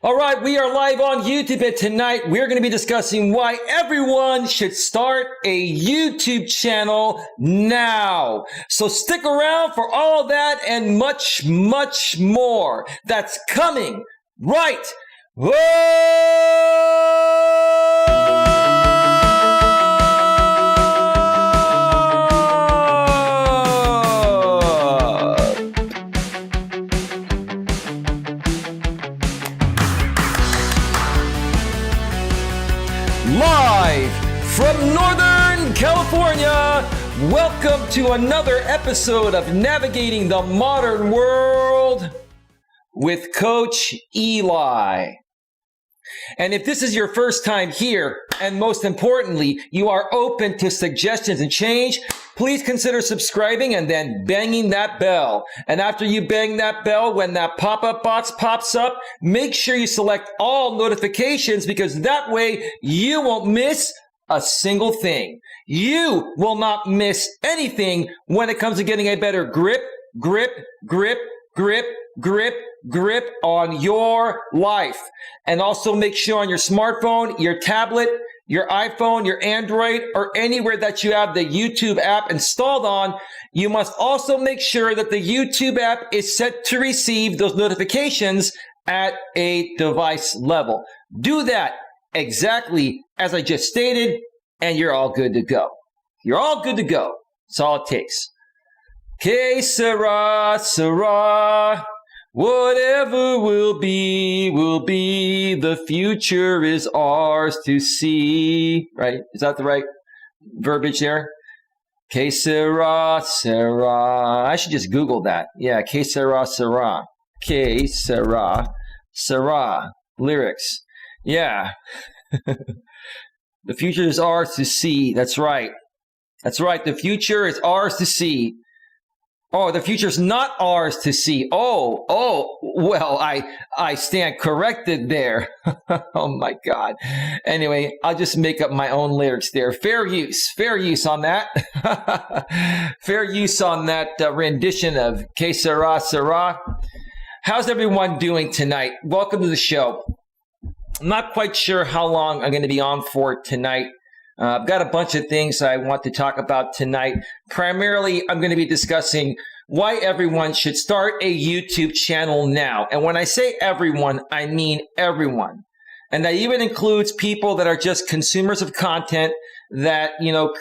All right, we are live on YouTube, and tonight we're going to be discussing why everyone should start a YouTube channel now. So stick around for all that and much, much more that's coming right. Live from Northern California, welcome to another episode of Navigating the Modern World with Coach Eli. And if this is your first time here, and most importantly, you are open to suggestions and change, please consider subscribing and then banging that bell. And after you bang that bell, when that pop-up box pops up, make sure you select all notifications, because that way you won't miss a single thing. You will not miss anything when it comes to getting a better grip on your life. And also make sure on your smartphone, your tablet, your iPhone, your Android, or anywhere that you have the YouTube app installed on, you must also make sure that the YouTube app is set to receive those notifications at a device level. Do that exactly as I just stated, and you're all good to go. You're all good to go. That's all it takes. Que sera, sera. Whatever will be, the future is ours to see. Right? Is that the right verbiage there? Que sera, sera. I should just Google that. Yeah, que sera, sera. Que sera, sera. Lyrics. Yeah. The future is ours to see. That's right. That's right. The future is ours to see. Oh, the future's not ours to see. Oh, well, I stand corrected there. Oh my God. Anyway, I'll just make up my own lyrics there. Fair use on that. Fair use on that rendition of Que Sera, Sera. How's everyone doing tonight? Welcome to the show. I'm not quite sure how long I'm going to be on for tonight. I've got a bunch of things I want to talk about tonight. Primarily, I'm going to be discussing why everyone should start a YouTube channel now. And when I say everyone, I mean everyone. And that even includes people that are just consumers of content that,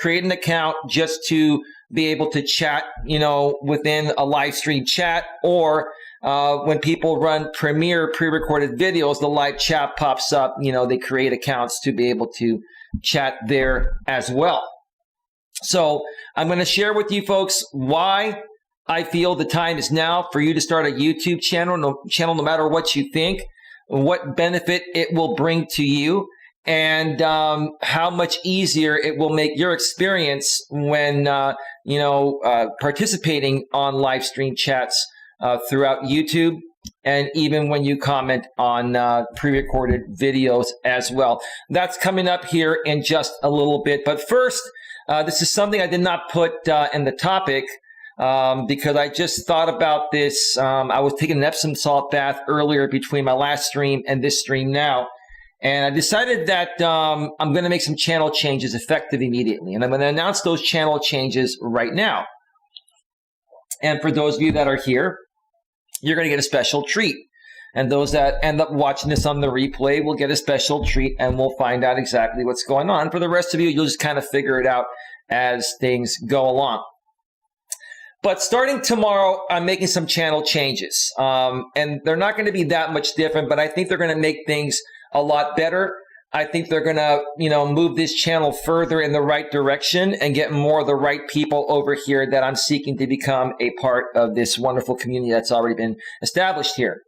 create an account just to be able to chat, within a live stream chat, or when people run Premiere pre-recorded videos, the live chat pops up, they create accounts to be able to chat there as well. So I'm going to share with you folks why I feel the time is now for you to start a YouTube channel, no matter what you think, what benefit it will bring to you, and how much easier it will make your experience when participating on live stream chats throughout YouTube, and even when you comment on pre-recorded videos as well. That's coming up here in just a little bit. But first, this is something I did not put in the topic because I just thought about this. I was taking an Epsom salt bath earlier between my last stream and this stream now. And I decided that I'm going to make some channel changes effective immediately. And I'm going to announce those channel changes right now. And for those of you that are here, you're going to get a special treat. And those that end up watching this on the replay will get a special treat, and we'll find out exactly what's going on. For the rest of you, you'll just kind of figure it out as things go along. But starting tomorrow, I'm making some channel changes. And they're not going to be that much different, but I think they're going to make things a lot better. I think they're going to, move this channel further in the right direction and get more of the right people over here that I'm seeking to become a part of this wonderful community that's already been established here.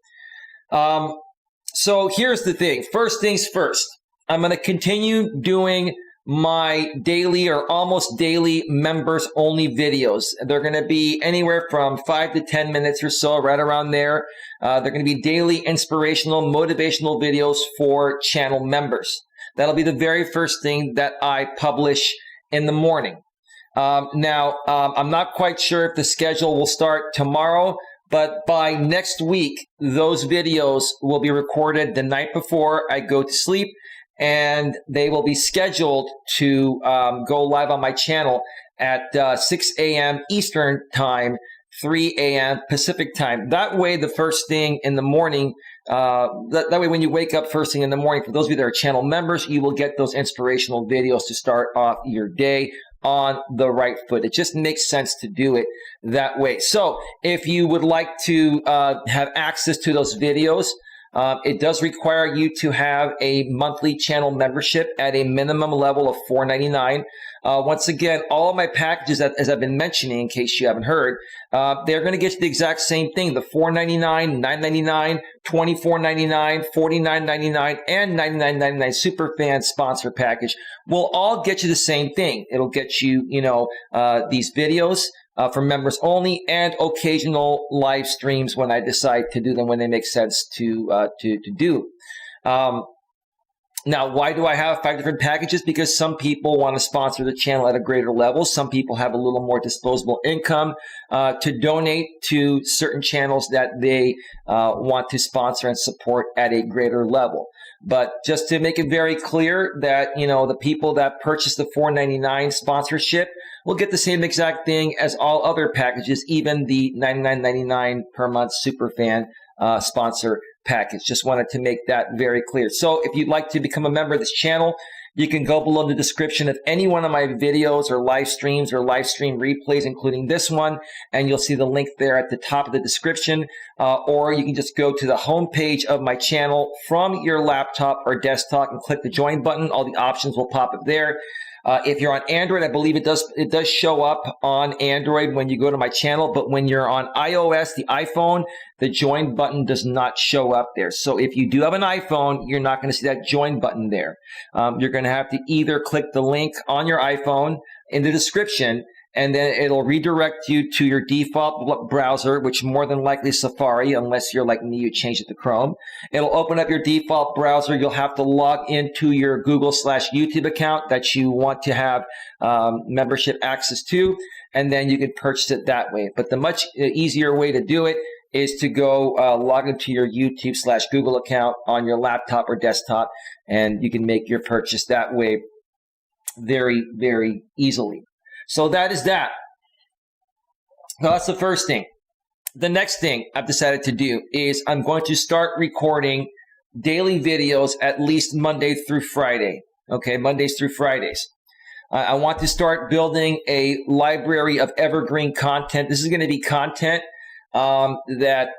So here's the thing. First things first, I'm going to continue doing my daily or almost daily members only videos. They're going to be anywhere from 5 to 10 minutes or so, right around there. They're going to be daily inspirational, motivational videos for channel members. That'll be the very first thing that I publish in the morning. Now, I'm not quite sure if the schedule will start tomorrow But by next week, those videos will be recorded the night before I go to sleep, and they will be scheduled to go live on my channel at 6 a.m. Eastern Time, 3 a.m. Pacific Time. That way, the first thing in the morning, that way when you wake up first thing in the morning, for those of you that are channel members, you will get those inspirational videos to start off your day on the right foot. It just makes sense to do it that way. So if you would like to have access to those videos, it does require you to have a monthly channel membership at a minimum level of $4.99. Once again, all of my packages, as I've been mentioning, in case you haven't heard, they're going to get you the exact same thing: the $4.99, $9.99, $24.99, $49.99, and $99.99 Superfan Sponsor Package will all get you the same thing. It'll get you, these videos for members only, and occasional live streams when I decide to do them, when they make sense to do. Now, why do I have 5 different packages? Because some people want to sponsor the channel at a greater level. Some people have a little more disposable income to donate to certain channels that they want to sponsor and support at a greater level. But just to make it very clear that, the people that purchase the $4.99 sponsorship will get the same exact thing as all other packages, even the $99.99 per month Superfan sponsor package. Just wanted to make that very clear. So if you'd like to become a member of this channel, you can go below the description of any one of my videos or live streams or live stream replays, including this one, and you'll see the link there at the top of the description. Or you can just go to the home page of my channel from your laptop or desktop and click the join button. All the options will pop up there. If you're on Android, I believe it does show up on Android when you go to my channel, but when you're on iOS, the iPhone, the join button does not show up there. So if you do have an iPhone, you're not going to see that join button there. You're going to have to either click the link on your iPhone in the description, and then it'll redirect you to your default browser, which more than likely is Safari, unless you're like me, you change it to Chrome. It'll open up your default browser. You'll have to log into your Google/YouTube account that you want to have membership access to, and then you can purchase it that way. But the much easier way to do it is to go log into your YouTube/Google account on your laptop or desktop, and you can make your purchase that way very, very easily. So that is that. Now, that's the first thing. The next thing I've decided to do is I'm going to start recording daily videos at least Monday through Friday. Okay, Mondays through Fridays. I want to start building a library of evergreen content. This is going to be content that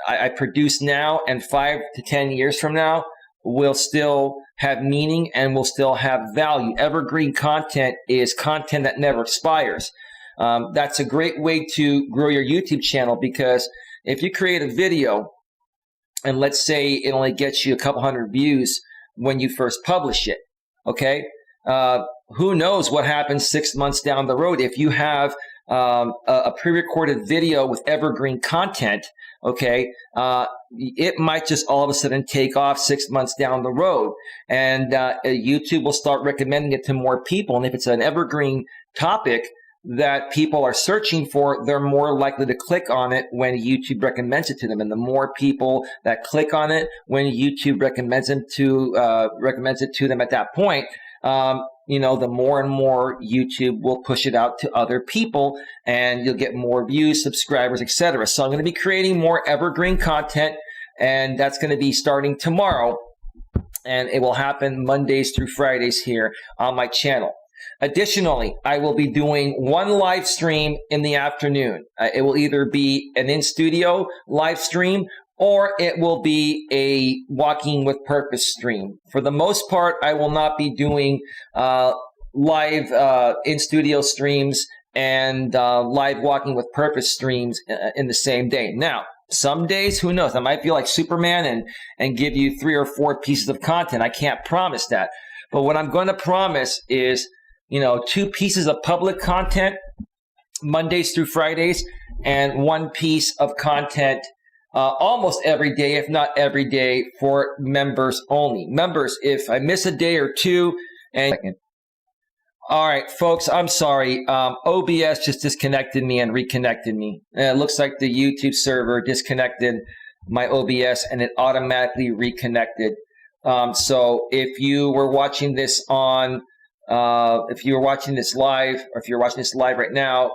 I produce now, and 5 to 10 years from now will still have meaning and will still have value. Evergreen content is content that never expires. That's a great way to grow your YouTube channel, because if you create a video and let's say it only gets you a couple hundred views when you first publish it, okay? Who knows what happens 6 months down the road if you have a pre-recorded video with evergreen content, okay? It might just all of a sudden take off 6 months down the road, and YouTube will start recommending it to more people. And if it's an evergreen topic that people are searching for, they're more likely to click on it when YouTube recommends it to them. And the more people that click on it when YouTube recommends it to them at that point, the more and more YouTube will push it out to other people, and you'll get more views, subscribers, etc. So I'm going to be creating more evergreen content, and that's going to be starting tomorrow, and it will happen Mondays through Fridays here on my channel. Additionally, I will be doing one live stream in the afternoon. It will either be an in-studio live stream, or it will be a Walking with Purpose stream. For the most part, I will not be doing live in-studio streams and live Walking with Purpose streams in the same day. Now, some days, who knows? I might feel like Superman and give you 3 or 4 pieces of content. I can't promise that. But what I'm going to promise is, 2 pieces of public content Mondays through Fridays, and 1 piece of content almost every day, if not every day, for members only. Members, if I miss a day or 2, and All right, folks, I'm sorry. OBS just disconnected me and reconnected me. And it looks like the YouTube server disconnected my OBS and it automatically reconnected. So if you were watching this on, if you were watching this live, or if you're watching this live right now,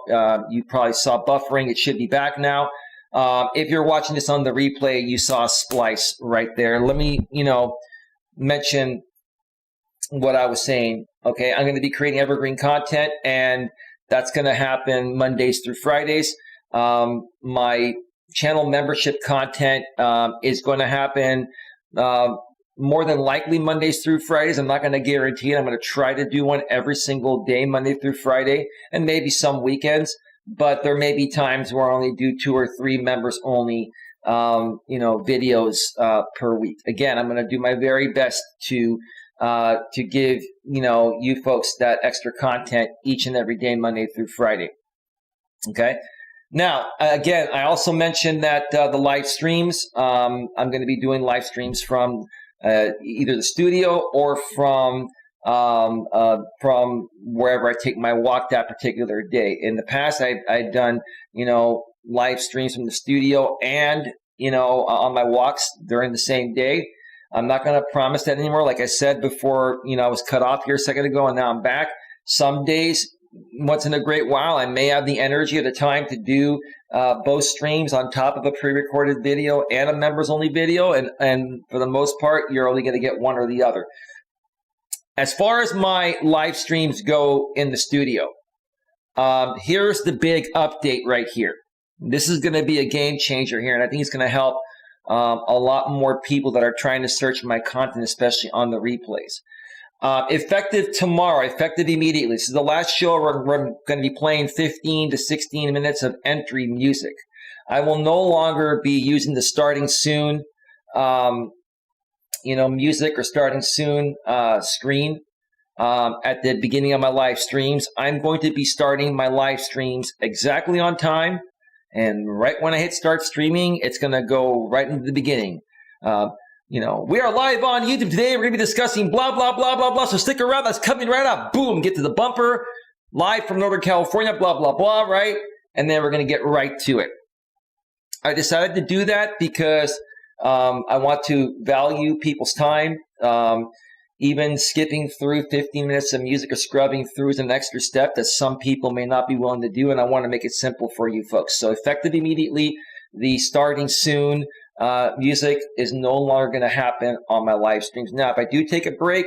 you probably saw buffering. It should be back now. If you're watching this on the replay, you saw a splice right there. Let me, mention what I was saying. Okay, I'm going to be creating evergreen content, and that's going to happen Mondays through Fridays. My channel membership content is going to happen more than likely Mondays through Fridays. I'm not going to guarantee it. I'm going to try to do one every single day, Monday through Friday, and maybe some weekends. But there may be times where I only do 2 or 3 members only, videos per week. Again, I'm going to do my very best to give, you folks that extra content each and every day, Monday through Friday. Okay. Now, again, I also mentioned that the live streams, I'm going to be doing live streams from either the studio or from wherever I take my walk that particular day. In the past, I'd done, live streams from the studio and, on my walks during the same day. I'm not going to promise that anymore. Like I said before, I was cut off here a second ago and now I'm back. Some days, once in a great while, I may have the energy or the time to do both streams on top of a pre-recorded video and a members-only video. And for the most part, you're only going to get one or the other. As far as my live streams go in the studio, here's the big update right here. This is going to be a game changer here, and I think it's going to help a lot more people that are trying to search my content, especially on the replays. Effective tomorrow, effective immediately. This is the last show where we're going to be playing 15 to 16 minutes of entry music. I will no longer be using the starting soon, music or starting soon screen at the beginning of my live streams. I'm going to be starting my live streams exactly on time. And right when I hit start streaming, it's going to go right into the beginning. We are live on YouTube today. We're going to be discussing blah, blah, blah, blah, blah. So stick around. That's coming right up. Boom. Get to the bumper. Live from Northern California, blah, blah, blah, right? And then we're going to get right to it. I decided to do that because I want to value people's time. Even skipping through 15 minutes of music or scrubbing through is an extra step that some people may not be willing to do, and I want to make it simple for you folks. So effective immediately, the starting soon music is no longer going to happen on my live streams. Now, if I do take a break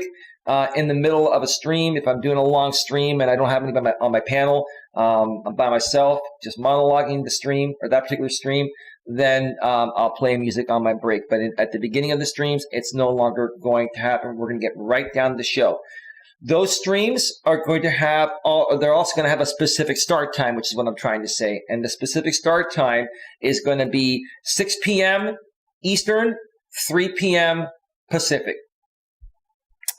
in the middle of a stream, if I'm doing a long stream and I don't have anybody on my panel, I'm by myself, just monologuing the stream or that particular stream, then I'll play music on my break. But at the beginning of the streams, it's no longer going to happen. We're going to get right down to the show. Those streams are going to have, they're also going to have a specific start time, which is what I'm trying to say. And the specific start time is going to be 6 p.m. Eastern, 3 p.m. Pacific.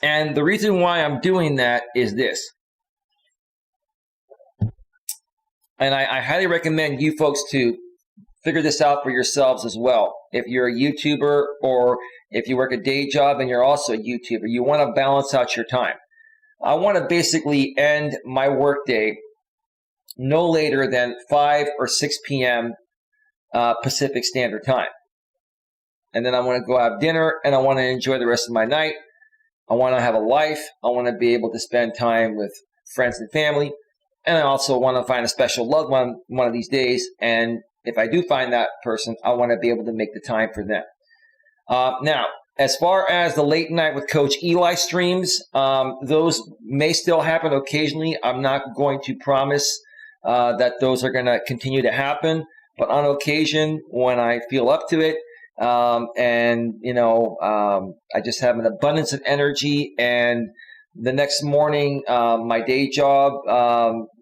And the reason why I'm doing that is this. And I highly recommend you folks to figure this out for yourselves as well. If you're a YouTuber or if you work a day job and you're also a YouTuber, you want to balance out your time. I want to basically end my workday no later than 5 or 6 p.m. Pacific Standard Time. And then I want to go have dinner and I want to enjoy the rest of my night. I want to have a life. I want to be able to spend time with friends and family. And I also want to find a special loved one of these days. And if I do find that person, I want to be able to make the time for them. Now, as far as the late night with Coach Eli streams, those may still happen occasionally. I'm not going to promise that those are going to continue to happen. But on occasion, when I feel up to it, I just have an abundance of energy, and the next morning, my day job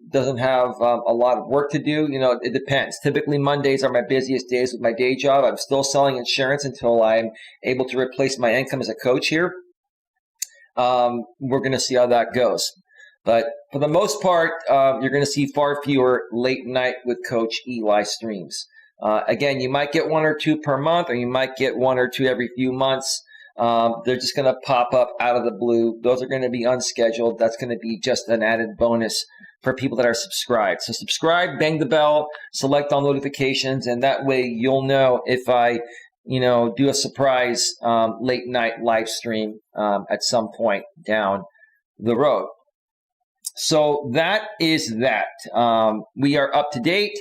doesn't have a lot of work to do. It depends. Typically, Mondays are my busiest days with my day job. I'm still selling insurance until I'm able to replace my income as a coach here. We're going to see how that goes. But for the most part, you're going to see far fewer late night with Coach Eli streams. Again, you might get 1 or 2 per month, or you might get 1 or 2 every few months. They're just going to pop up out of the blue. Those are going to be unscheduled. That's going to be just an added bonus for people that are subscribed. So subscribe, bang the bell, select all notifications, and that way you'll know if I, do a surprise late night live stream at some point down the road. So that is that. We are up to date.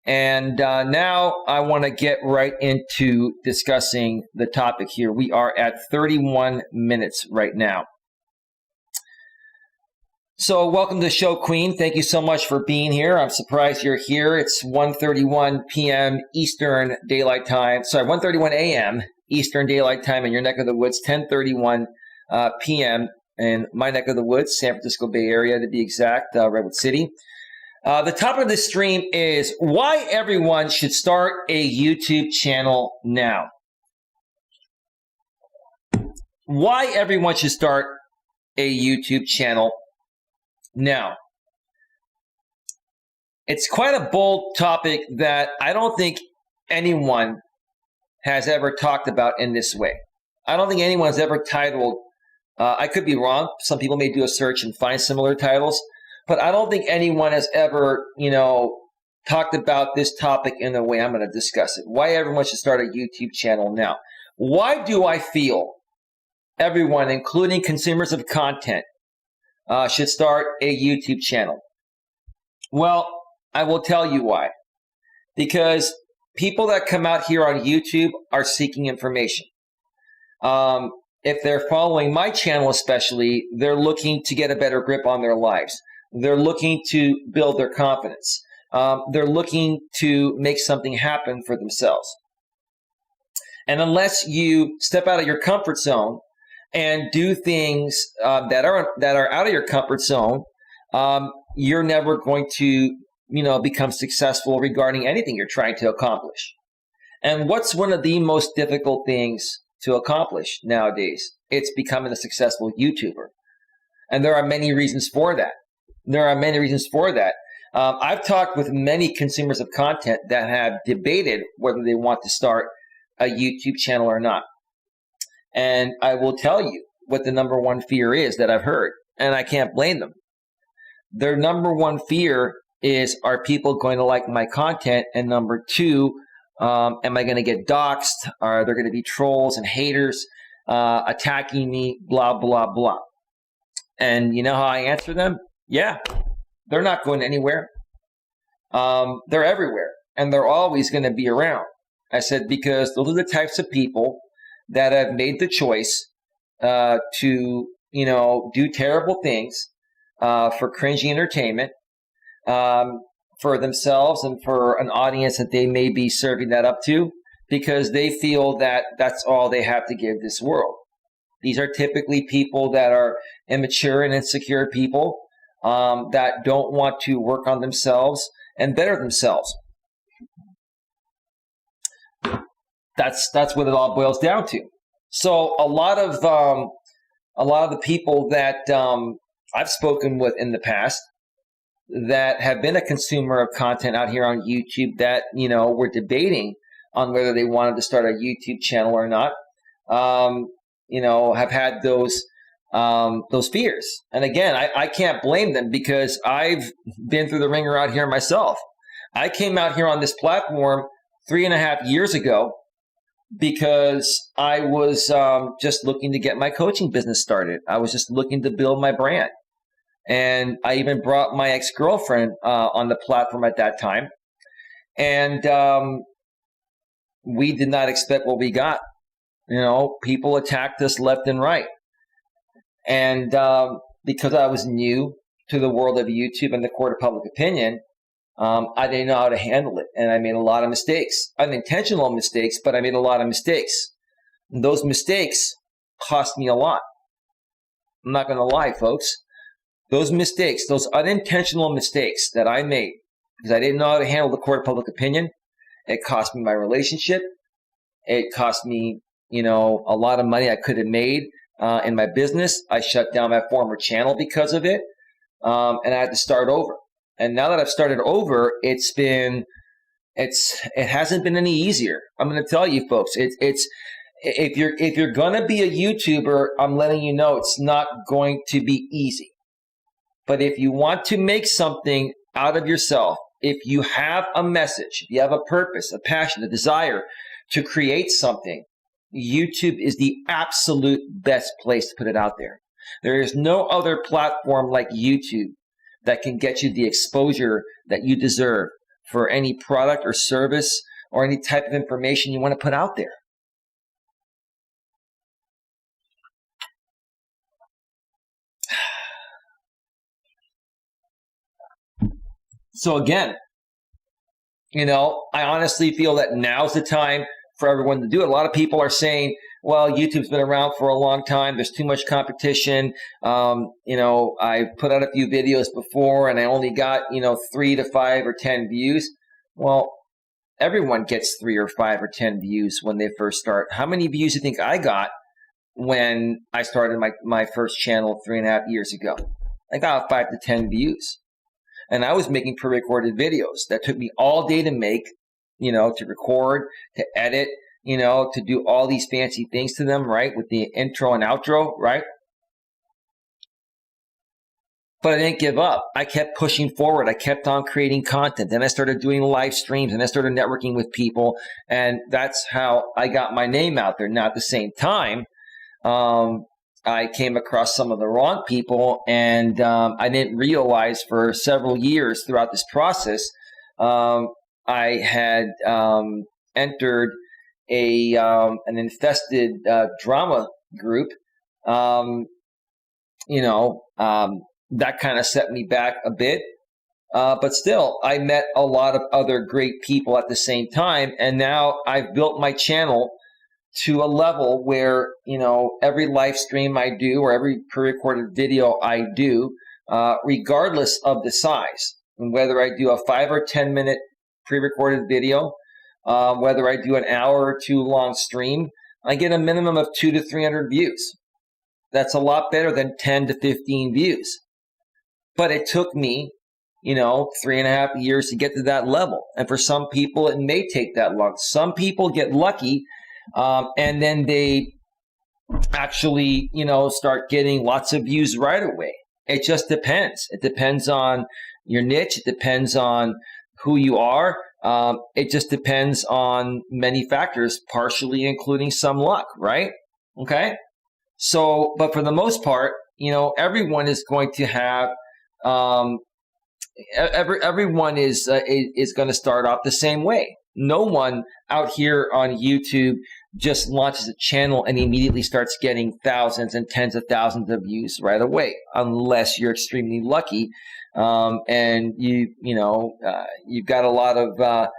And now I want to get right into discussing the topic here. We are at 31 minutes right now. So welcome to the show, Queen. Thank you so much for being here. I'm surprised you're here. It's 1:31 p.m. Eastern Daylight Time. Sorry, 1:31 a.m. Eastern Daylight Time in your neck of the woods, 10:31 p.m. in my neck of the woods, San Francisco Bay Area to be exact, Redwood City. The topic of this stream is why everyone should start a YouTube channel now. Why everyone should start a YouTube channel now. It's quite a bold topic that I don't think anyone has ever talked about in this way. I don't think anyone's ever titled, I could be wrong, some people may do a search and find similar titles, but I don't think anyone has ever, talked about this topic in the way I'm going to discuss it. Why everyone should start a YouTube channel now. Why do I feel everyone, including consumers of content, should start a YouTube channel? Well, I will tell you why. Because people that come out here on YouTube are seeking information. If they're following my channel especially, they're looking to get a better grip on their lives. They're looking to build their confidence. They're looking to make something happen for themselves. And unless you step out of your comfort zone and do things that are out of your comfort zone, you're never going to, become successful regarding anything you're trying to accomplish. And what's one of the most difficult things to accomplish nowadays? It's becoming a successful YouTuber. And there are many reasons for that. I've talked with many consumers of content that have debated whether they want to start a YouTube channel or not. And I will tell you what the number one fear is that I've heard, and I can't blame them. Their number one fear is, are people going to like my content? And number two, am I going to get doxxed? Are there going to be trolls and haters attacking me? Blah, blah, blah. And you know how I answer them? Yeah, they're not going anywhere. They're everywhere, and they're always going to be around. I said, because those are the types of people that have made the choice to, do terrible things for cringy entertainment, for themselves and for an audience that they may be serving that up to, because they feel that that's all they have to give this world. These are typically people that are immature and insecure people that don't want to work on themselves and better themselves. That's what it all boils down to. So a lot of the people that I've spoken with in the past that have been a consumer of content out here on YouTube that, were debating on whether they wanted to start a YouTube channel or not, have had those fears. And again, I can't blame them, because I've been through the ringer out here myself. I came out here on this platform 3.5 years ago because I was just looking to get my coaching business started. I was just looking to build my brand. And I even brought my ex-girlfriend on the platform at that time. And we did not expect what we got. People attacked us left and right. And because I was new to the world of YouTube and the court of public opinion, I didn't know how to handle it. And I made a lot of mistakes. Unintentional mistakes, but I made a lot of mistakes. And those mistakes cost me a lot. I'm not going to lie, folks. Those mistakes, those unintentional mistakes that I made, because I didn't know how to handle the court of public opinion, it cost me my relationship. It cost me, a lot of money I could have made in my business. I shut down my former channel because of it, and I had to start over. And now that I've started over, it hasn't been any easier. I'm going to tell you, folks, if you're gonna be a YouTuber, I'm letting you know it's not going to be easy. But if you want to make something out of yourself, if you have a message, if you have a purpose, a passion, a desire to create something, YouTube is the absolute best place to put it out there. There is no other platform like YouTube that can get you the exposure that you deserve for any product or service or any type of information you want to put out there. So again, I honestly feel that now's the time for everyone to do it. A lot of people are saying, well, YouTube's been around for a long time. There's too much competition. I put out a few videos before and I only got, 3 to 5 or 10 views. Well, everyone gets 3 or 5 or 10 views when they first start. How many views do you think I got when I started my first channel 3.5 years ago? I got 5 to 10 views. And I was making pre-recorded videos that took me all day to make, to record, to edit, to do all these fancy things to them, right? With the intro and outro, right? But I didn't give up. I kept pushing forward. I kept on creating content. Then I started doing live streams and I started networking with people. And that's how I got my name out there. Now, at the same time, I came across some of the wrong people, and I didn't realize for several years throughout this process, I had entered an infested drama group. That kind of set me back a bit. But still, I met a lot of other great people at the same time, and now I've built my channel to a level where, every live stream I do or every pre-recorded video I do, regardless of the size, and whether I do a 5 or 10 minute pre-recorded video, whether I do an hour or 2 long stream, I get a minimum of 200 to 300 views. That's a lot better than 10 to 15 views. But it took me, 3.5 years to get to that level. And for some people, it may take that long. Some people get lucky, and then they actually, start getting lots of views right away. It just depends. It depends on your niche. It depends on who you are. It just depends on many factors, partially including some luck, right? Okay. So, but for the most part, everyone is going to have, everyone is going to start off the same way. No one out here on YouTube just launches a channel and immediately starts getting thousands and tens of thousands of views right away, unless you're extremely lucky. And you've got a lot of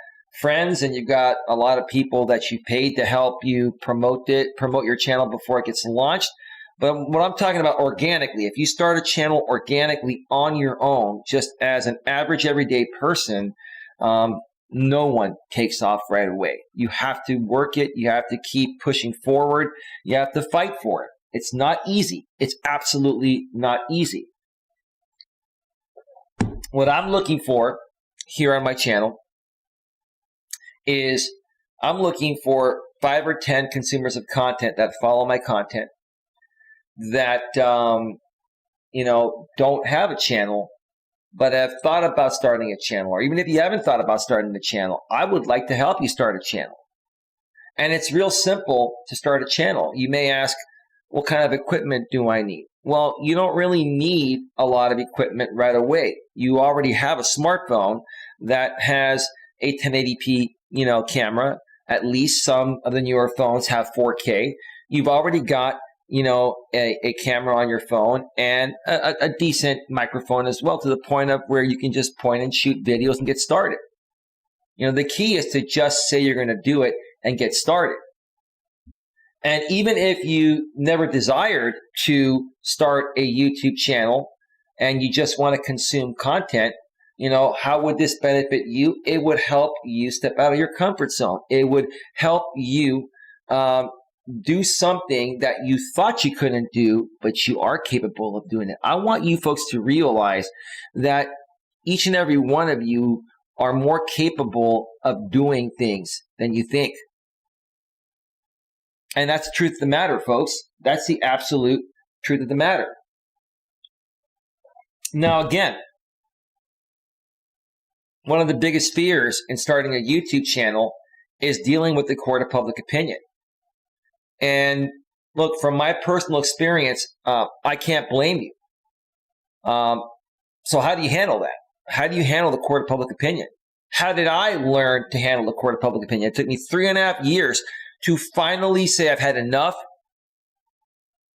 friends, and you've got a lot of people that you paid to help you promote your channel before it gets launched. But what I'm talking about organically, if you start a channel organically on your own, just as an average everyday person, no one takes off right away. You have to work it. You have to keep pushing forward. You have to fight for it. It's not easy. It's absolutely not easy. What I'm looking for here on my channel is I'm looking for 5 or 10 consumers of content that follow my content that, don't have a channel, but have thought about starting a channel. Or even if you haven't thought about starting a channel, I would like to help you start a channel. And it's real simple to start a channel. You may ask, what kind of equipment do I need? Well, you don't really need a lot of equipment right away. You already have a smartphone that has a 1080p, camera. At least some of the newer phones have 4K. You've already got, a camera on your phone and a decent microphone as well, to the point of where you can just point and shoot videos and get started. The key is to just say you're going to do it and get started. And even if you never desired to start a YouTube channel and you just want to consume content, how would this benefit you? It would help you step out of your comfort zone. It would help you do something that you thought you couldn't do, but you are capable of doing it. I want you folks to realize that each and every one of you are more capable of doing things than you think. And that's the truth of the matter, folks. That's the absolute truth of the matter. Now, again, one of the biggest fears in starting a YouTube channel is dealing with the court of public opinion. And look, from my personal experience, I can't blame you. So how do you handle that? How do you handle the court of public opinion? How did I learn to handle the court of public opinion? It took me 3.5 years to finally say I've had enough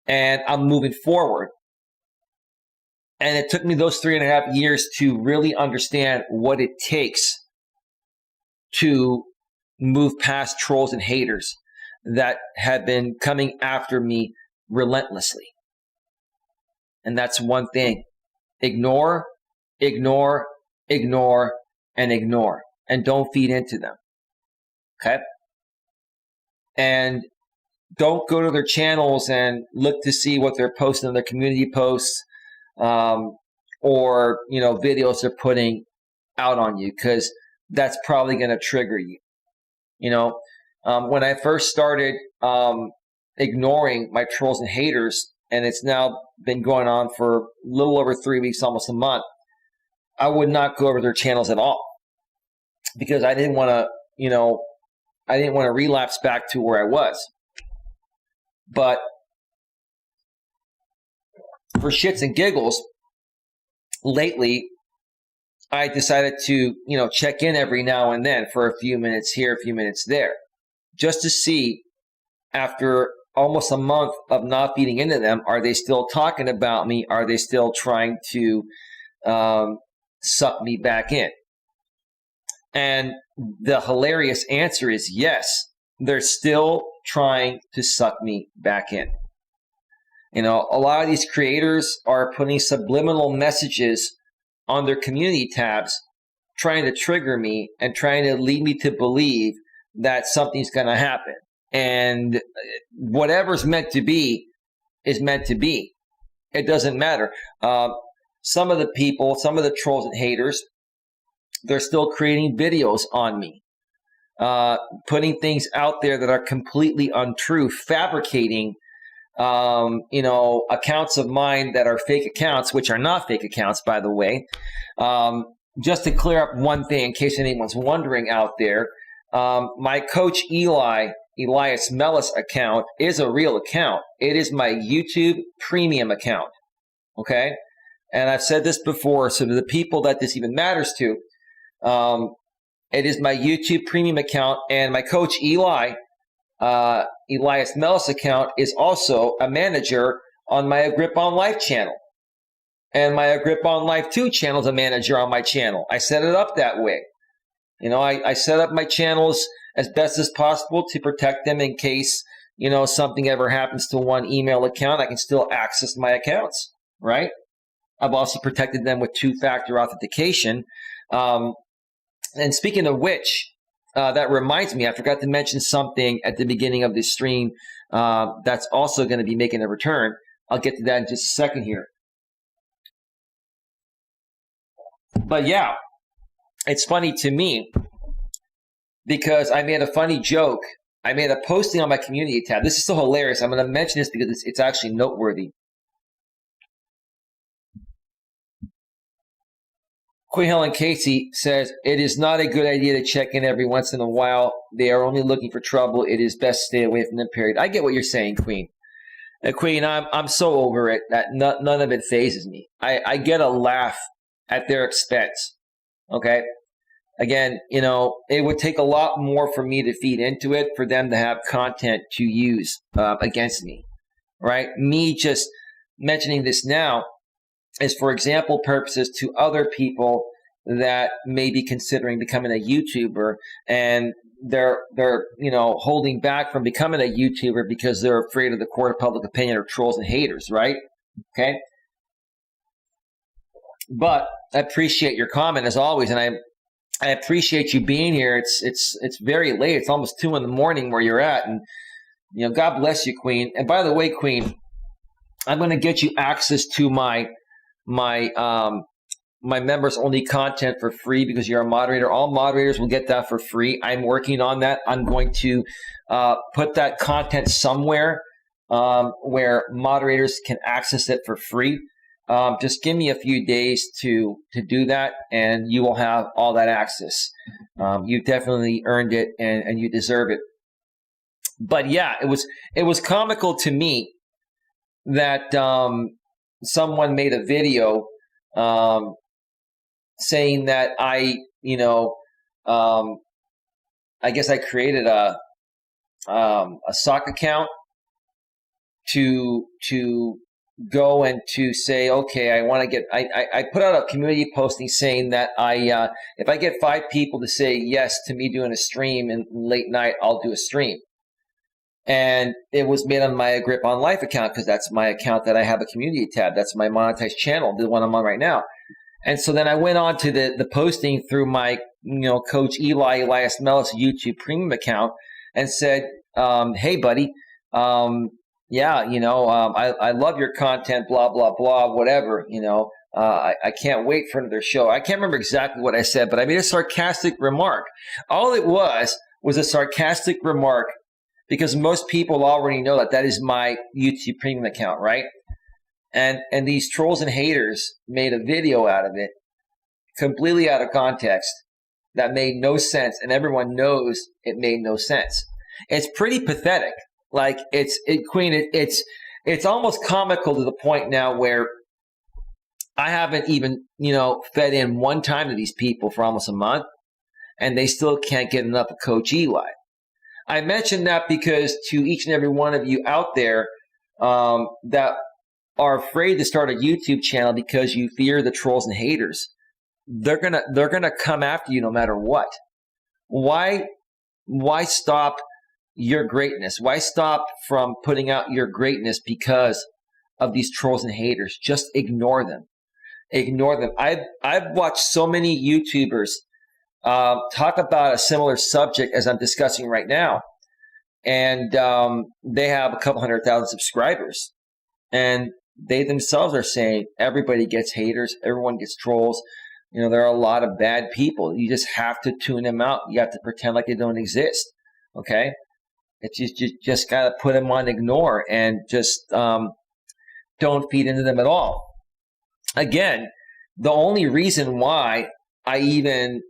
and I'm moving forward. And it took me those 3.5 years to really understand what it takes to move past trolls and haters that have been coming after me relentlessly. And that's one thing. Ignore, ignore, ignore, and ignore. And don't feed into them. Okay? And don't go to their channels and look to see what they're posting on their community posts or, videos they're putting out on you, because that's probably going to trigger you. When I first started ignoring my trolls and haters, and it's now been going on for a little over 3 weeks, almost a month, I would not go over their channels at all, because I didn't want to, relapse back to where I was. But for shits and giggles, lately, I decided to, check in every now and then for a few minutes here, a few minutes there, just to see, after almost a month of not feeding into them, are they still talking about me? Are they still trying to suck me back in? And the hilarious answer is yes, they're still trying to suck me back in. A lot of these creators are putting subliminal messages on their community tabs, trying to trigger me and trying to lead me to believe that something's going to happen. And whatever's meant to be is meant to be. It doesn't matter. Some of the people, some of the trolls and haters, they're still creating videos on me, putting things out there that are completely untrue, fabricating accounts of mine that are fake accounts, which are not fake accounts, by the way. Just to clear up one thing, in case anyone's wondering out there, my Coach Eli, Elias Melas account is a real account. It is my YouTube premium account. Okay? And I've said this before, so to the people that this even matters to, it is my YouTube premium account, and my Coach Eli, Elias Melas account, is also a manager on my Grip on Life channel. And my Grip on Life 2 channel is a manager on my channel. I set it up that way. I set up my channels as best as possible to protect them in case, something ever happens to one email account. I can still access my accounts, right? I've also protected them with two-factor authentication. And speaking of which, that reminds me, I forgot to mention something at the beginning of this stream that's also going to be making a return. I'll get to that in just a second here. But yeah, it's funny to me because I made a funny joke. I made a posting on my community tab. This is so hilarious. I'm going to mention this because it's actually noteworthy. Queen Helen Casey says, it is not a good idea to check in every once in a while. They are only looking for trouble. It is best to stay away from them, period. I get what you're saying, Queen. Queen, I'm so over it that none of it phases me. I get a laugh at their expense. Okay? Again, it would take a lot more for me to feed into it for them to have content to use against me. Right? Me just mentioning this now is for example purposes to other people that may be considering becoming a YouTuber, and they're holding back from becoming a YouTuber because they're afraid of the court of public opinion or trolls and haters, right? Okay. But I appreciate your comment as always, and I appreciate you being here. It's very late. It's almost 2 a.m. where you're at, and God bless you, Queen. And by the way, Queen, I'm going to get you access to my my members only content for free because you're a moderator. All moderators will get that for free. I'm working on that. I'm going to put that content somewhere where moderators can access it for free. Just give me a few days to do that, and you will have all that access. You definitely earned it, and you deserve it. But yeah, it was comical to me that someone made a video saying that I guess I created a sock account to go and to say, okay, I want to get, I put out a community posting saying that if I get 5 people to say yes to me doing a stream in late night, I'll do a stream. And it was made on my Grip on Life account because that's my account that I have a community tab. That's my monetized channel, the one I'm on right now. And so then I went on to the posting through my, Coach Eli, Elias, Melas YouTube premium account and said, hey, buddy, I love your content, blah, blah, blah, whatever, I can't wait for another show. I can't remember exactly what I said, but I made a sarcastic remark. All it was a sarcastic remark because most people already know that is my YouTube premium account, right? And these trolls and haters made a video out of it, completely out of context, that made no sense, and everyone knows it made no sense. It's pretty pathetic. Like it's almost comical to the point now where I haven't even, fed in one time to these people for almost a month, and they still can't get enough of Coach Eli. I mention that because to each and every one of you out there that are afraid to start a YouTube channel because you fear the trolls and haters, they're gonna come after you no matter what. Why stop your greatness? Why stop from putting out your greatness because of these trolls and haters? Just ignore them. Ignore them. I've watched so many YouTubers talk about a similar subject as I'm discussing right now, and they have a couple 100,000 subscribers, and they themselves are saying everybody gets haters, everyone gets trolls. There are a lot of bad people. You just have to tune them out. You have to pretend like they don't exist. Okay, it's just got to put them on ignore and just don't feed into them at all. Again, the only reason why I even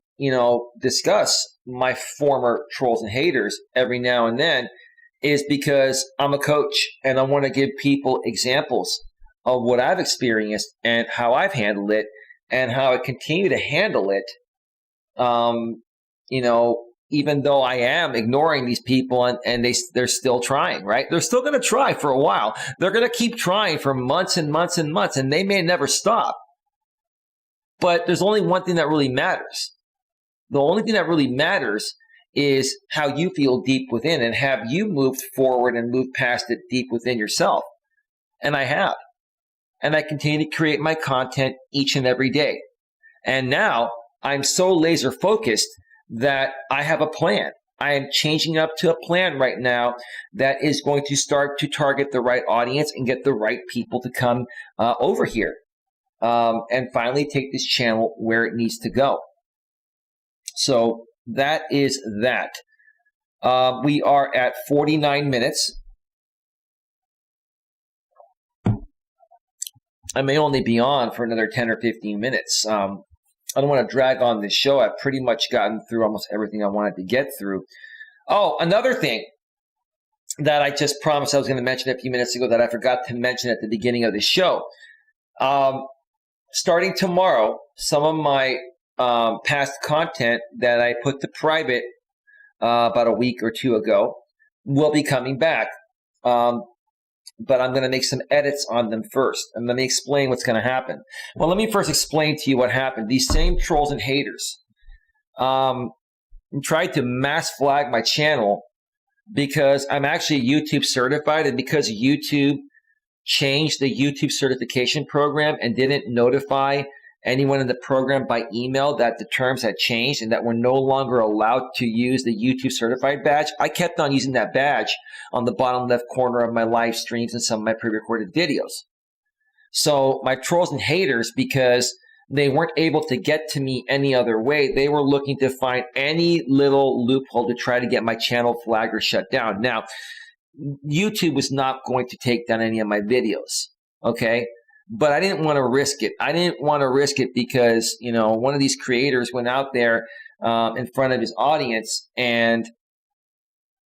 discuss my former trolls and haters every now and then is because I'm a coach and I want to give people examples of what I've experienced and how I've handled it and how I continue to handle it. Even though I am ignoring these people and they're still trying, right? They're still going to try for a while. They're going to keep trying for months and months and months, and they may never stop. But there's only one thing that really matters. The only thing that really matters is how you feel deep within, and have you moved forward and moved past it deep within yourself. And I have. And I continue to create my content each and every day. And now I'm so laser focused that I have a plan. I am changing up to a plan right now that is going to start to target the right audience and get the right people to come over here and finally take this channel where it needs to go. So that is that. We are at 49 minutes. I may only be on for another 10 or 15 minutes. I don't want to drag on this show. I've pretty much gotten through almost everything I wanted to get through. Oh, another thing that I just promised I was going to mention a few minutes ago that I forgot to mention at the beginning of the show. Starting tomorrow, some of my past content that I put to private about a week or two ago will be coming back. But I'm going to make some edits on them first. And let me explain what's going to happen. Well, let me first explain to you what happened. These same trolls and haters tried to mass flag my channel because I'm actually YouTube certified, and because YouTube changed the YouTube certification program and didn't notify anyone in the program by email that the terms had changed and that we're no longer allowed to use the YouTube certified badge, I kept on using that badge on the bottom left corner of my live streams and some of my pre-recorded videos. So my trolls and haters, because They weren't able to get to me any other way. They were looking to find any little loophole to try to get my channel flagged or shut down. Now, YouTube was not going to take down any of my videos, okay? But I didn't want to risk it. I didn't want to risk it because, you know, one of these creators went out there in front of his audience and,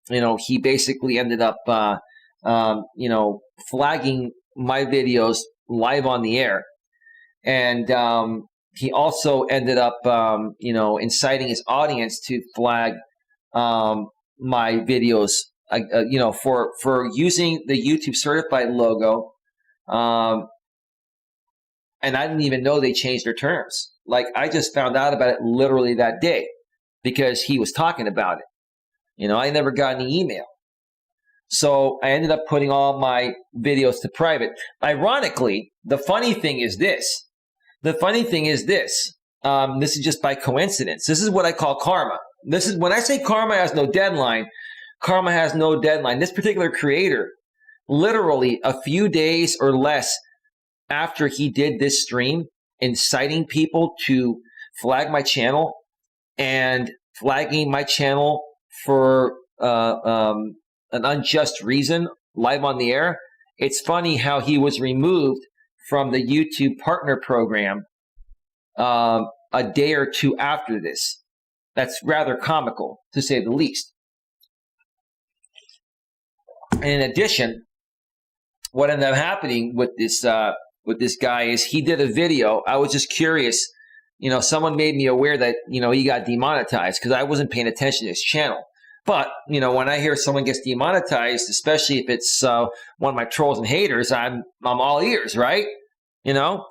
you know, he basically ended up, you know, flagging my videos live on the air. And he also ended up, you know, inciting his audience to flag my videos, you know, for using the YouTube certified logo. And I didn't even know they changed their terms. Like, I just found out about it literally that day because he was talking about it. You know, I never got any email. So I ended up putting all my videos to private. Ironically, the funny thing is this. The funny thing is this. This is just by coincidence. This is what I call karma. This is when I say karma has no deadline. Karma has no deadline. This particular creator, literally a few days or less after he did this stream, inciting people to flag my channel and flagging my channel for an unjust reason live on the air. It's funny how he was removed from the YouTube partner program a day or two after this. That's rather comical, to say the least. And in addition, what ended up happening with this guy is he did a video. I was just curious. You know, someone made me aware that, you know, he got demonetized because I wasn't paying attention to his channel. But, you know, when I hear someone gets demonetized, especially if it's one of my trolls and haters, I'm all ears, right? You know,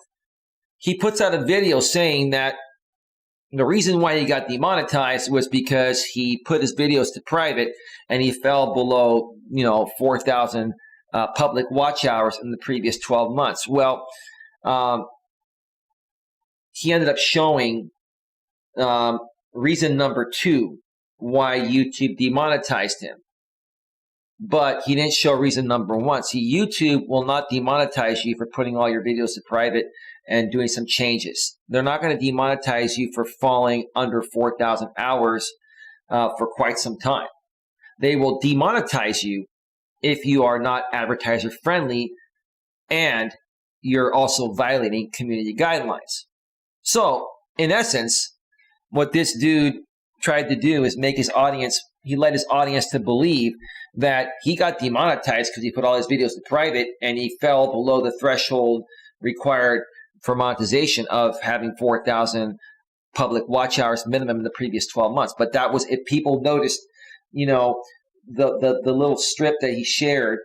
he puts out a video saying that the reason why he got demonetized was because he put his videos to private and he fell below, you know, 4,000 public watch hours in the previous 12 months. Well, he ended up showing reason number 2 why YouTube demonetized him. But he didn't show reason number 1. See, YouTube will not demonetize you for putting all your videos to private and doing some changes. They're not going to demonetize you for falling under 4,000 hours for quite some time. They will demonetize you if you are not advertiser friendly and you're also violating community guidelines. So, in essence, what this dude tried to do is make his audience, he led his audience to believe that he got demonetized because he put all his videos to private and he fell below the threshold required for monetization of having 4,000 public watch hours minimum in the previous 12 months. But that was, if people noticed, you know, the little strip that he shared,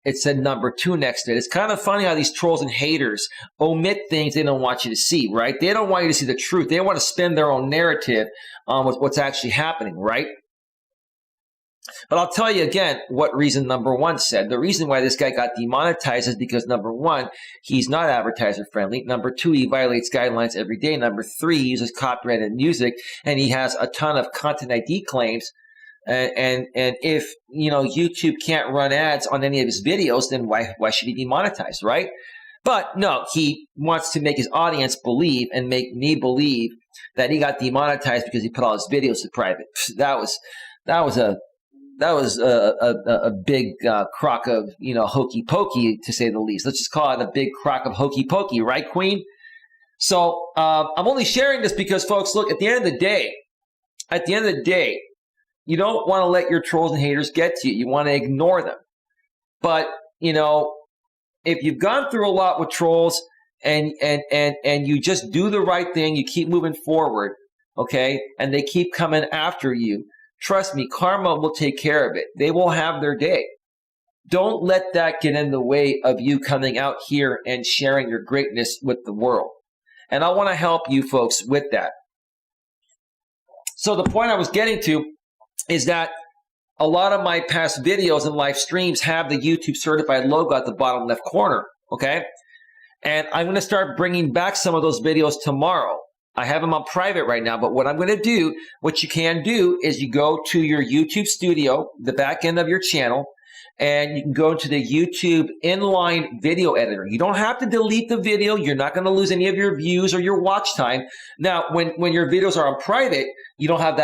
it said number 2 next to it. It's kind of funny how these trolls and haters omit things they don't want you to see, right? They don't want you to see the truth. They want to spin their own narrative on what's actually happening, right? But I'll tell you again what reason number 1 said. The reason why this guy got demonetized is because number 1, he's not advertiser friendly. Number 2, he violates guidelines every day. Number 3, he uses copyrighted music and he has a ton of content ID claims. And if, you know, YouTube can't run ads on any of his videos, then why should he demonetize, right? But no, he wants to make his audience believe and make me believe that he got demonetized because he put all his videos to private. That was a big crock of, you know, hokey pokey, to say the least. Let's just call it a big crock of hokey pokey, right, Queen? So I'm only sharing this because, folks, look, at the end of the day, you don't want to let your trolls and haters get to you. You want to ignore them. But, you know, if you've gone through a lot with trolls and you just do the right thing, you keep moving forward, okay, and they keep coming after you, trust me, karma will take care of it. They will have their day. Don't let that get in the way of you coming out here and sharing your greatness with the world. And I want to help you folks with that. So the point I was getting to is that a lot of my past videos and live streams have the YouTube certified logo at the bottom left corner, okay? And I'm going to start bringing back some of those videos tomorrow. I have them on private right now, but what I'm going to do, what you can do is you go to your YouTube studio, the back end of your channel, and you can go to the YouTube inline video editor. You don't have to delete the video. You're not going to lose any of your views or your watch time. Now, when your videos are on private, you don't have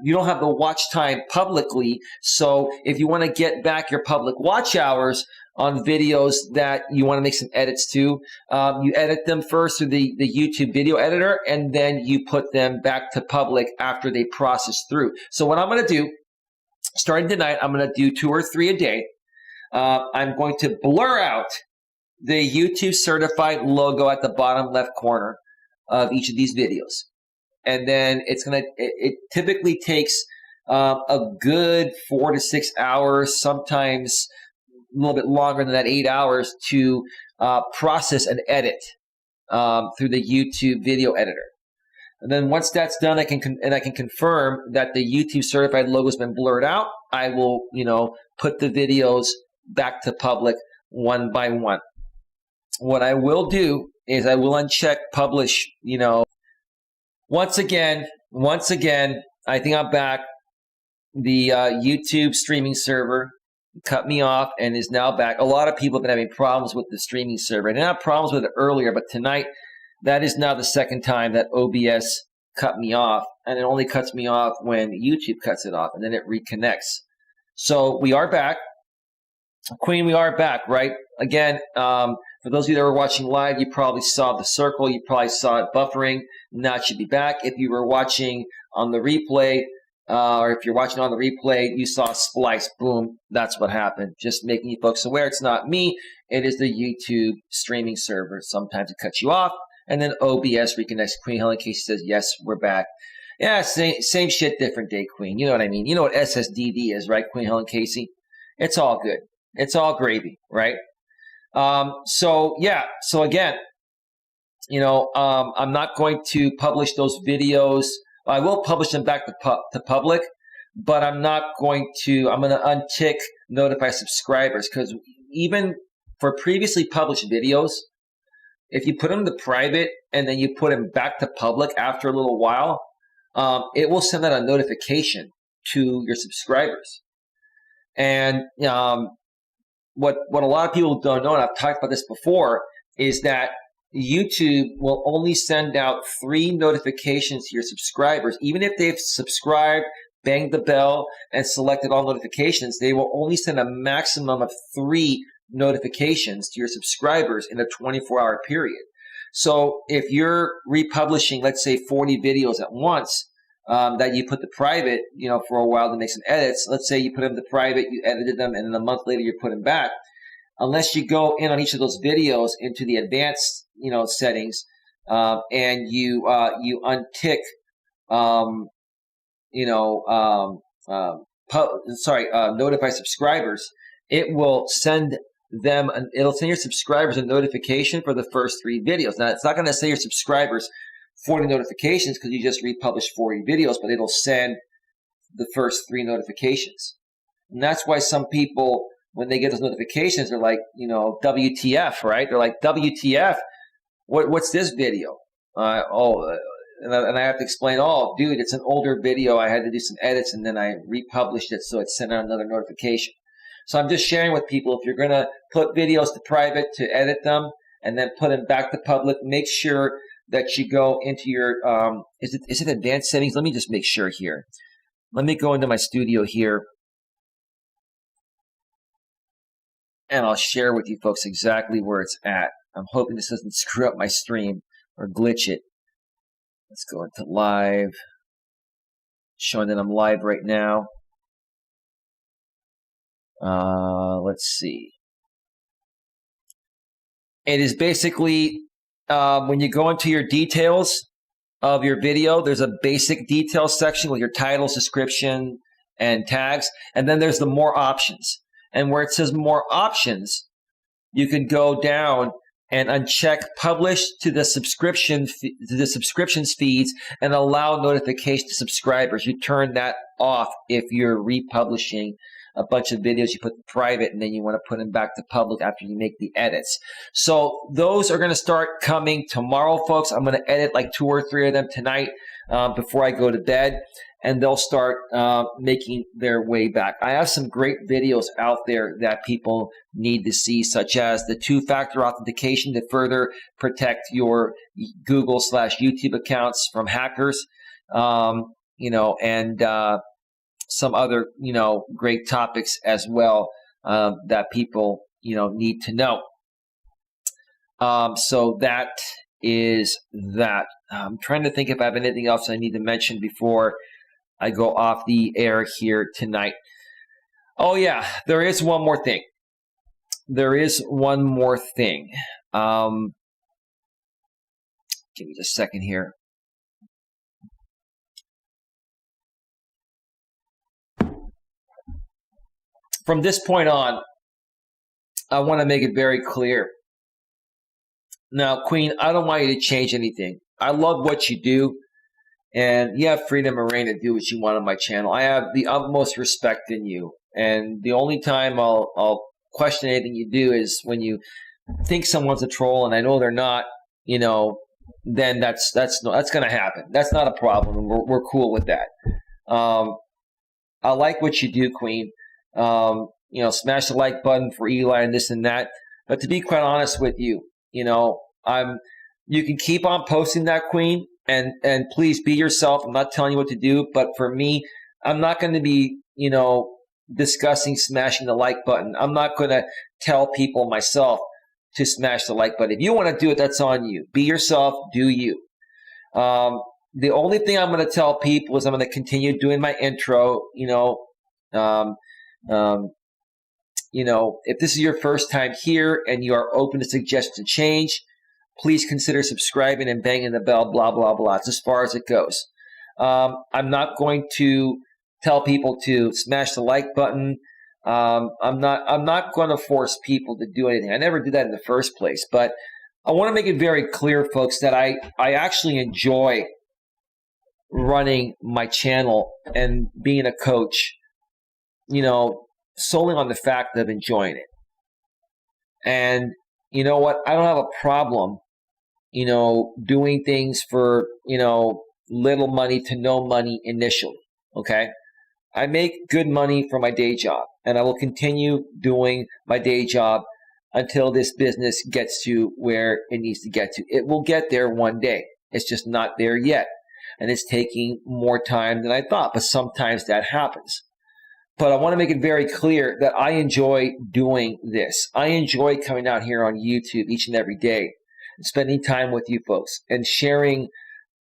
you don't have the watch time publicly. So if you want to get back your public watch hours on videos that you want to make some edits to, you edit them first through the YouTube video editor, and then you put them back to public after they process through. So what I'm going to do, starting tonight, I'm going to do 2 or 3 a day. I'm going to blur out the YouTube certified logo at the bottom left corner of each of these videos. And then it typically takes a good 4 to 6 hours, sometimes a little bit longer than that, 8 hours, to process and edit through the YouTube video editor. And then once that's done, I can confirm that the YouTube certified logo has been blurred out. I will, put the videos back to public one by one. What I will do is I will uncheck publish. Once again, I think I'm back. The YouTube streaming server cut me off and is now back. A lot of people have been having problems with the streaming server. I didn't have problems with it earlier, but tonight, that is now the second time that OBS cut me off, and it only cuts me off when YouTube cuts it off, and then it reconnects. So we are back. Queen, we are back, right? Again, for those of you that were watching live, you probably saw the circle. You probably saw it buffering. Now it should be back. If you were watching on the replay, or if you're watching on the replay, you saw a splice. Boom. That's what happened. Just making you folks aware it's not me. It is the YouTube streaming server. Sometimes it cuts you off. And then OBS reconnects. Queen Helen Casey says, yes, we're back. Yeah, same shit, different day, Queen. You know what I mean? You know what SSDD is, right, Queen Helen Casey? It's all good. It's all gravy, right? So again, I'm not going to publish those videos. I will publish them back to public, but I'm going to untick notify subscribers, because even for previously published videos, if you put them to private and then you put them back to public after a little while, it will send out a notification to your subscribers. And what a lot of people don't know, and I've talked about this before, is that YouTube will only send out 3 notifications to your subscribers. Even if they've subscribed, banged the bell, and selected all notifications, they will only send a maximum of 3 notifications to your subscribers in a 24-hour period. So if you're republishing, let's say 40 videos at once, that you put to private, for a while to make some edits. Let's say you put them to private, you edited them, and then a month later you put them back. Unless you go in on each of those videos into the advanced, settings, and you untick, notify subscribers, it will send it'll send your subscribers a notification for the first 3 videos. Now, it's not going to say your subscribers 40 notifications because you just republished 40 videos, but it'll send the first 3 notifications. And that's why some people, when they get those notifications, they're like, WTF, right? They're like, WTF, what's this video? And I have to explain, oh, dude, it's an older video. I had to do some edits, and then I republished it, so it sent out another notification. So I'm just sharing with people, if you're going to put videos to private to edit them and then put them back to public, make sure that you go into your, is it advanced settings? Let me just make sure here. Let me go into my studio here, and I'll share with you folks exactly where it's at. I'm hoping this doesn't screw up my stream or glitch it. Let's go into live, showing that I'm live right now. Let's see. It is basically, when you go into your details of your video, there's a basic details section with your titles, description, and tags. And then there's the more options. And where it says more options, you can go down and uncheck publish to the subscriptions feeds and allow notification to subscribers. You turn that off if you're republishing a bunch of videos you put to private and then you want to put them back to public after you make the edits. So those are going to start coming tomorrow, folks. I'm going to edit like 2 or 3 of them tonight before I go to bed. and they'll start making their way back. I have some great videos out there that people need to see, such as the 2-factor authentication to further protect your Google/YouTube accounts from hackers, and some other, great topics as well that people, need to know. So that is that. I'm trying to think if I have anything else I need to mention before I go off the air here tonight. Oh yeah, there is one more thing. Give me just a second here. From this point on, I want to make it very clear. Now, Queen, I don't want you to change anything. I love what you do, and you have freedom and reign to do what you want on my channel. I have the utmost respect in you, and the only time I'll question anything you do is when you think someone's a troll, and I know they're not. Then that's going to happen. That's not a problem, and we're cool with that. I like what you do, Queen. Smash the like button for Eli and this and that. But to be quite honest with you, you can keep on posting that, Queen, and please be yourself. I'm not telling you what to do, but for me, I'm not going to be, discussing smashing the like button. I'm not going to tell people myself to smash the like button. If you want to do it, that's on you. Be yourself, do you. The only thing I'm going to tell people is I'm going to continue doing my intro, if this is your first time here and you are open to suggestions and change, please consider subscribing and banging the bell, blah, blah, blah. It's as far as it goes. I'm not going to tell people to smash the like button. I'm not going to force people to do anything. I never did that in the first place. But I want to make it very clear, folks, that I actually enjoy running my channel and being a coach, solely on the fact of enjoying it. And you know what? I don't have a problem, doing things for, little money to no money initially. Okay. I make good money for my day job, and I will continue doing my day job until this business gets to where it needs to get to. It will get there one day. It's just not there yet. And it's taking more time than I thought, but sometimes that happens. But I want to make it very clear that I enjoy doing this. I enjoy coming out here on YouTube each and every day and spending time with you folks and sharing,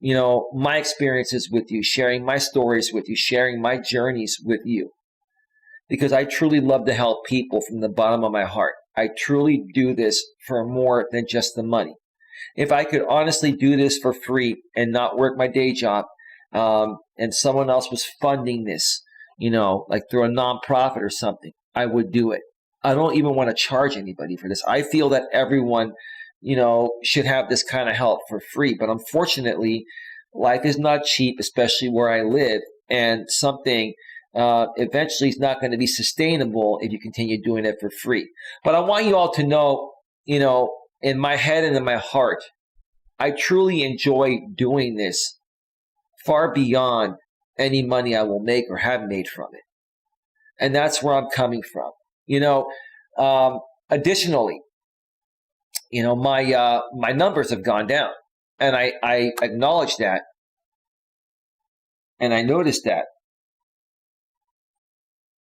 my experiences with you, sharing my stories with you, sharing my journeys with you. Because I truly love to help people from the bottom of my heart. I truly do this for more than just the money. If I could honestly do this for free and not work my day job, and someone else was funding this, like through a nonprofit or something, I would do it. I don't even want to charge anybody for this. I feel that everyone, should have this kind of help for free. But unfortunately, life is not cheap, especially where I live. And something eventually is not going to be sustainable if you continue doing it for free. But I want you all to know, in my head and in my heart, I truly enjoy doing this far beyond any money I will make or have made from it. And that's where I'm coming from. Additionally, my numbers have gone down, and I acknowledge that, and I noticed that.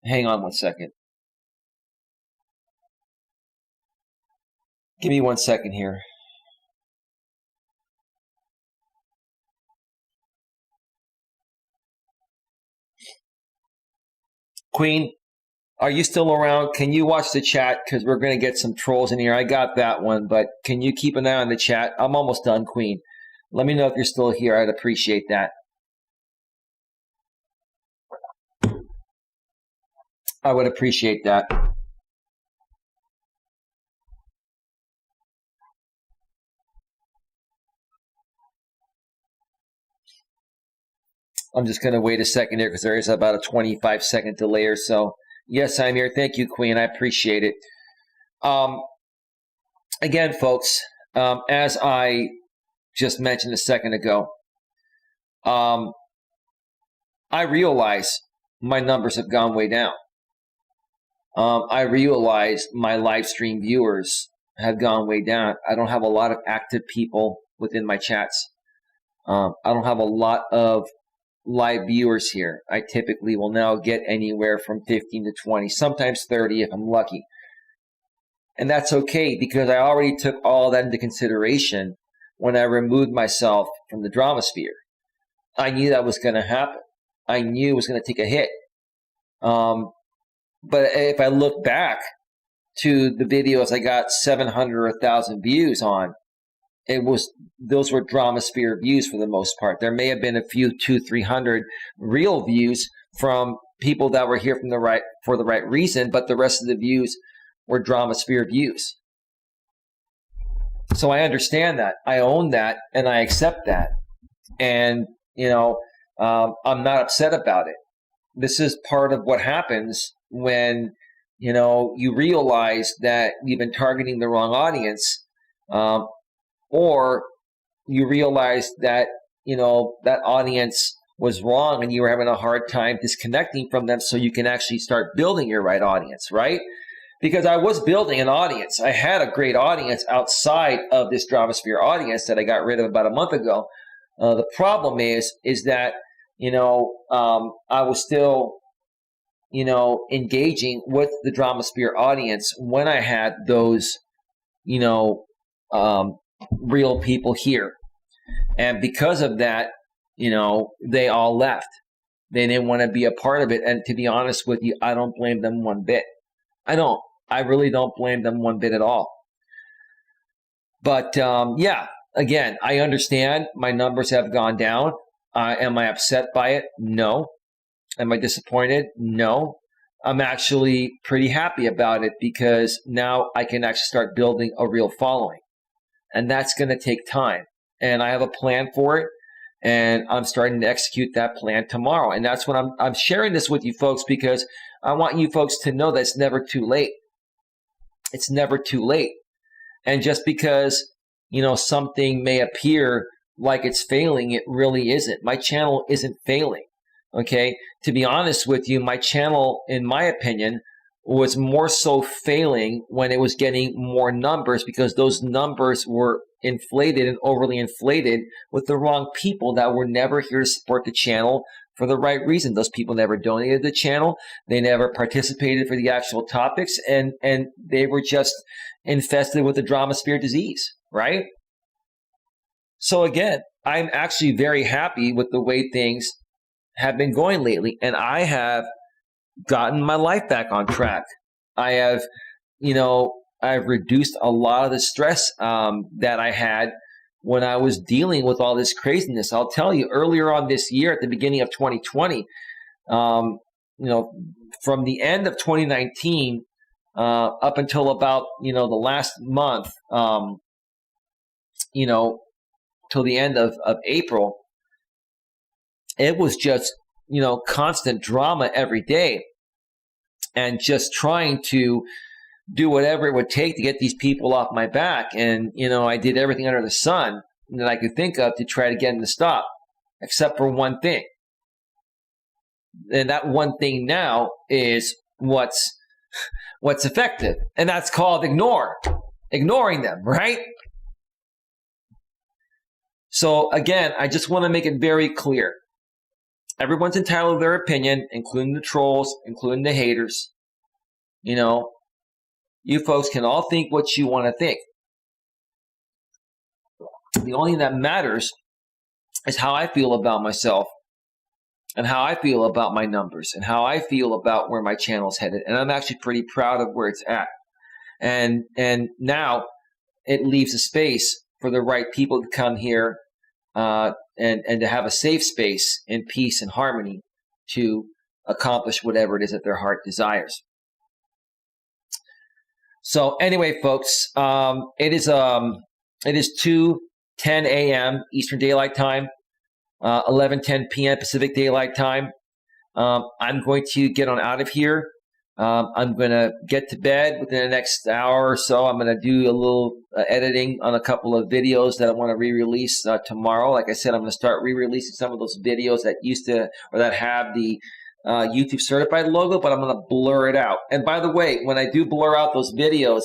Hang on one second. Give me 1 second here. Queen, are you still around? Can you watch the chat? Because we're going to get some trolls in here. I got that one, but can you keep an eye on the chat? I'm almost done, Queen. Let me know if you're still here. I'd appreciate that. I would appreciate that. I'm just going to wait a second here because there is about a 25-second delay or so. Yes, I'm here. Thank you, Queen. I appreciate it. Again, folks, as I just mentioned a second ago, I realize my numbers have gone way down. I realize my live stream viewers have gone way down. I don't have a lot of active people within my chats. I don't have a lot of live viewers here. I typically will now get anywhere from 15 to 20, sometimes 30 if I'm lucky. And that's okay, because I already took all that into consideration when I removed myself from the drama sphere. I knew that was going to happen. I knew it was going to take a hit. But if I look back to the videos I got 700 or 1,000 views on, those were drama sphere views for the most part. There may have been a few 200-300 real views from people that were here for the right reason, but the rest of the views were drama sphere views. So I understand that, I own that, and I accept that. And I'm not upset about it. This is part of what happens when you realize that you've been targeting the wrong audience, or you realize that that audience was wrong and you were having a hard time disconnecting from them, so you can actually start building your right audience, right? Because I was building an audience. I had a great audience outside of this drama sphere audience that I got rid of about a month ago. The problem is that I was still engaging with the drama sphere audience when I had those real people here. And because of that, they all left. They didn't want to be a part of it. And to be honest with you, I don't blame them one bit. I really don't blame them one bit at all. But again, I understand my numbers have gone down. Am I upset by it? No. Am I disappointed? No. I'm actually pretty happy about it, because now I can actually start building a real following. And that's going to take time. And I have a plan for it. And I'm starting to execute that plan tomorrow. And that's when I'm sharing this with you folks, because I want you folks to know that it's never too late. It's never too late. And just because, something may appear like it's failing, it really isn't. My channel isn't failing. Okay. To be honest with you, my channel, in my opinion, was more so failing when it was getting more numbers, because those numbers were inflated and overly inflated with the wrong people that were never here to support the channel for the right reason. Those people never donated to the channel. They never participated for the actual topics, and they were just infested with the drama sphere disease, right? So again, I'm actually very happy with the way things have been going lately, and I have gotten my life back on track. I have, I've reduced a lot of the stress that I had when I was dealing with all this craziness. I'll tell you, earlier on this year, at the beginning of 2020, from the end of 2019 up until about, the last month, till the end of April, it was just, constant drama every day, and just trying to do whatever it would take to get these people off my back. And, I did everything under the sun that I could think of to try to get them to stop, except for one thing. And that one thing now is what's effective. And that's called ignoring them, right? So again, I just want to make it very clear. Everyone's entitled to their opinion, including the trolls, including the haters. You folks can all think what you want to think. The only thing that matters is how I feel about myself, and how I feel about my numbers, and how I feel about where my channel's headed. And I'm actually pretty proud of where it's at. And now it leaves a space for the right people to come here and to have a safe space in peace and harmony to accomplish whatever it is that their heart desires. So anyway, folks, it is 2:10 a.m. Eastern Daylight Time, 11:10 p.m. Pacific Daylight Time. I'm going to get on out of here. I'm going to get to bed within the next hour or so. I'm going to do a little editing on a couple of videos that I want to re-release tomorrow. Like I said, I'm going to start re-releasing some of those videos that used to, or that have the YouTube certified logo, but I'm going to blur it out. And by the way, when I do blur out those videos,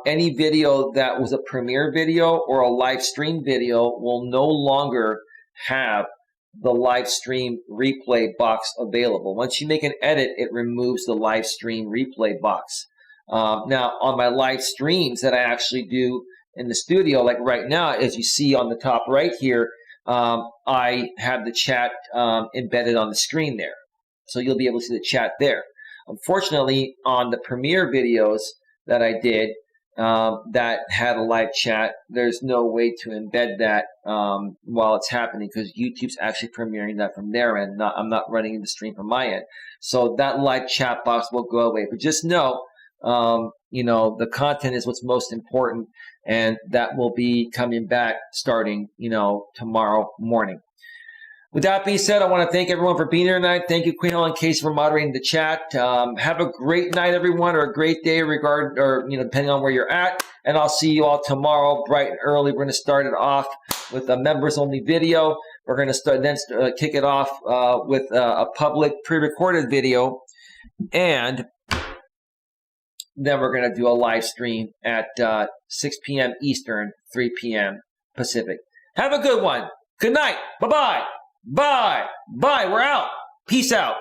any video that was a premiere video or a live stream video will no longer have the live stream replay box available. Once you make an edit, it removes the live stream replay box. Now, on my live streams that I actually do in the studio, like right now, as you see on the top right here, I have the chat embedded on the screen there. So you'll be able to see the chat there. Unfortunately, on the premiere videos that I did that had a live chat, there's no way to embed that while it's happening, because YouTube's actually premiering that from their end. I'm not running the stream from my end. So that live chat box will go away. But just know, the content is what's most important, and that will be coming back starting, tomorrow morning. With that being said, I want to thank everyone for being here tonight. Thank you, Queen Helen Case, for moderating the chat. Have a great night, everyone, or a great day, depending on where you're at. And I'll see you all tomorrow, bright and early. We're going to start it off with a members-only video. We're going to kick it off with a public pre-recorded video, and then we're going to do a live stream at 6 p.m. Eastern, 3 p.m. Pacific. Have a good one. Good night. Bye-bye. Bye. Bye. We're out. Peace out.